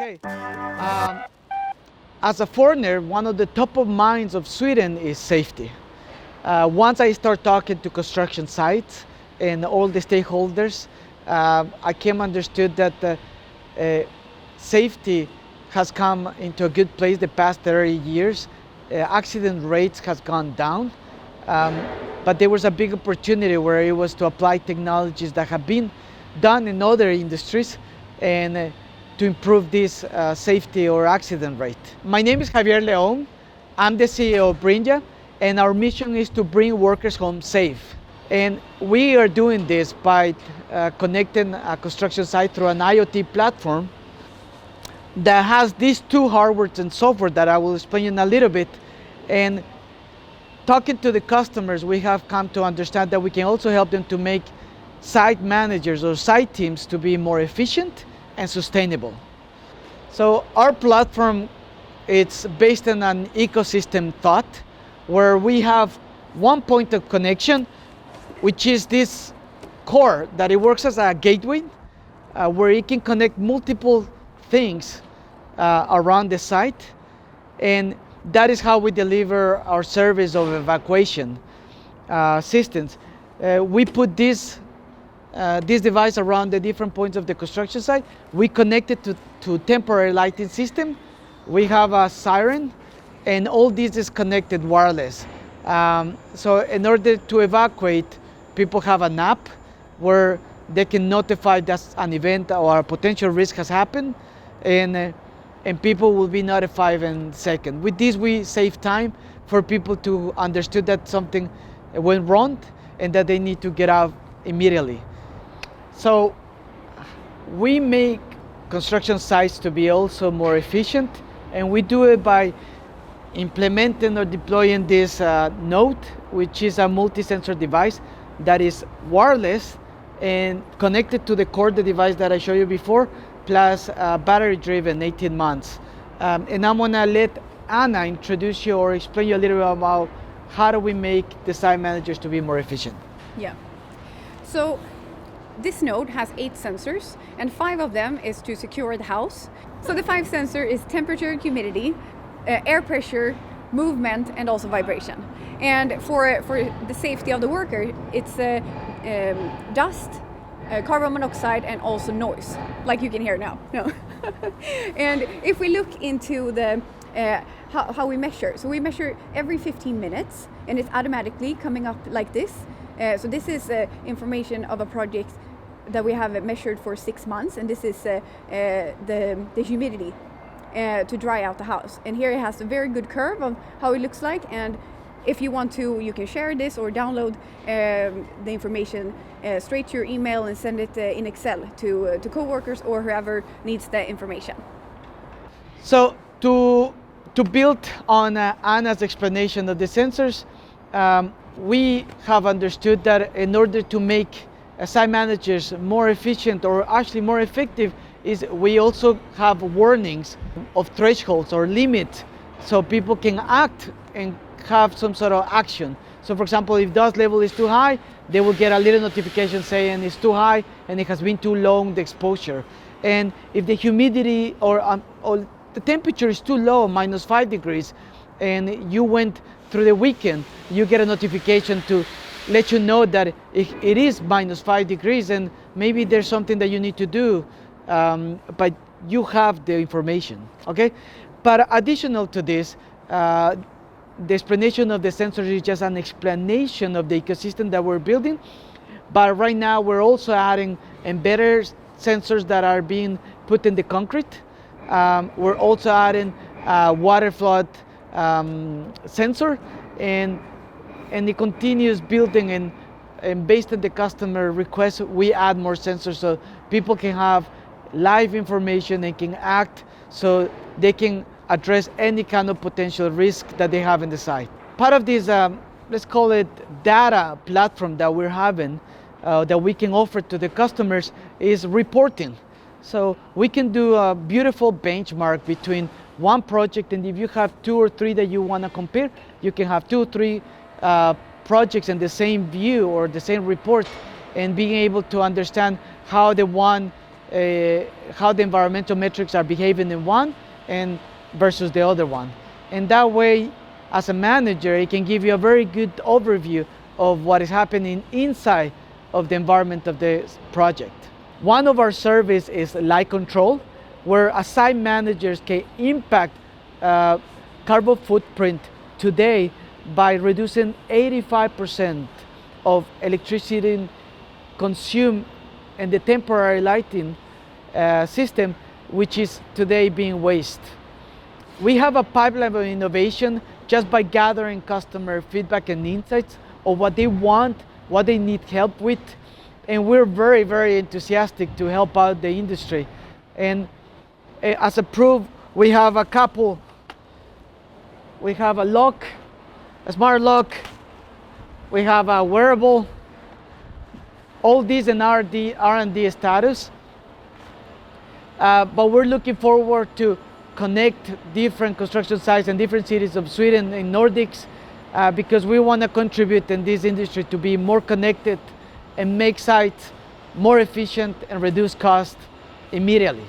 Okay. As a foreigner, one of the top of minds of Sweden is safety. Once I start talking to construction sites and all the stakeholders, I came understood that safety has come into a good place the past 30 years. Accident rates has gone down, but there was a big opportunity where it was to apply technologies that have been done in other industries and to improve this safety or accident rate. My name is Xavier. I'm the CEO of Brinja, and our mission is to bring workers home safe. And we are doing this by connecting a construction site through an IoT platform that has these two hardware and software that I will explain in a little bit. And talking to the customers, we have come to understand that we can also help them to make site managers or site teams to be more efficient and sustainable. So our platform, it's based on an ecosystem thought where we have one point of connection, which is this core that it works as a gateway where it can connect multiple things around the site, and that is how we deliver our service of evacuation systems. We put this device around the different points of the construction site. We connect it to temporary lighting system. We have a siren, and all this is connected wireless. So in order to evacuate, people have an app where they can notify that an event or a potential risk has happened, and people will be notified in a second. With this, we save time for people to understand that something went wrong and that they need to get out immediately. So we make construction sites to be also more efficient, and we do it by implementing or deploying this node, which is a multi-sensor device that is wireless and connected to the core the device that I showed you before, plus battery driven 18 months. And I'm gonna let Anna introduce you or explain you a little bit about how do we make the site managers to be more efficient. Yeah. So this node has 8 sensors, and 5 of them is to secure the house. So the 5 sensor is temperature, humidity, air pressure, movement, and also vibration. And for the safety of the worker, it's dust, carbon monoxide, and also noise, like you can hear now. No. And if we look into the how we measure, so we measure every 15 minutes, and it's automatically coming up like this. So this is information of a project that we have measured for 6 months, and this is the humidity to dry out the house. And here it has a very good curve of how it looks like, and if you want to, you can share this or download the information straight to your email and send it in Excel to coworkers or whoever needs the information. So to build on Anna's explanation of the sensors, we have understood that in order to make site managers more efficient or actually more effective, is we also have warnings of thresholds or limits so people can act and have some sort of action. So for example, if dust level is too high, they will get a little notification saying it's too high and it has been too long, the exposure. And if the humidity or the temperature is too low, -5 degrees, and you went through the weekend, you get a notification to let you know that it is -5 degrees and maybe there's something that you need to do, but you have the information, okay? But additional to this, the explanation of the sensors is just an explanation of the ecosystem that we're building. But right now we're also adding embedded sensors that are being put in the concrete. We're also adding water flood sensor, and it continues building, and based on the customer request, we add more sensors so people can have live information and can act so they can address any kind of potential risk that they have in the site. Part of this, let's call it data platform that we're having, that we can offer to the customers, is reporting. So we can do a beautiful benchmark between one project, and if you have 2 or 3 that you want to compare, you can have 2 or 3 projects in the same view or the same report, and being able to understand how the one how the environmental metrics are behaving in one and versus the other one. And that way, as a manager, it can give you a very good overview of what is happening inside of the environment of the project. One of our services is light control, where as site managers can impact carbon footprint today by reducing 85% of electricity consumed in the temporary lighting system, which is today being wasted. We have a pipeline of innovation just by gathering customer feedback and insights of what they want, what they need help with, and we're very, very enthusiastic to help out the industry. And as a proof, we have a couple. We have a lock, a smart lock. We have a wearable. All these in R&D status. But we're looking forward to connect different construction sites and different cities of Sweden and Nordics because we want to contribute in this industry to be more connected and make sites more efficient and reduce cost immediately.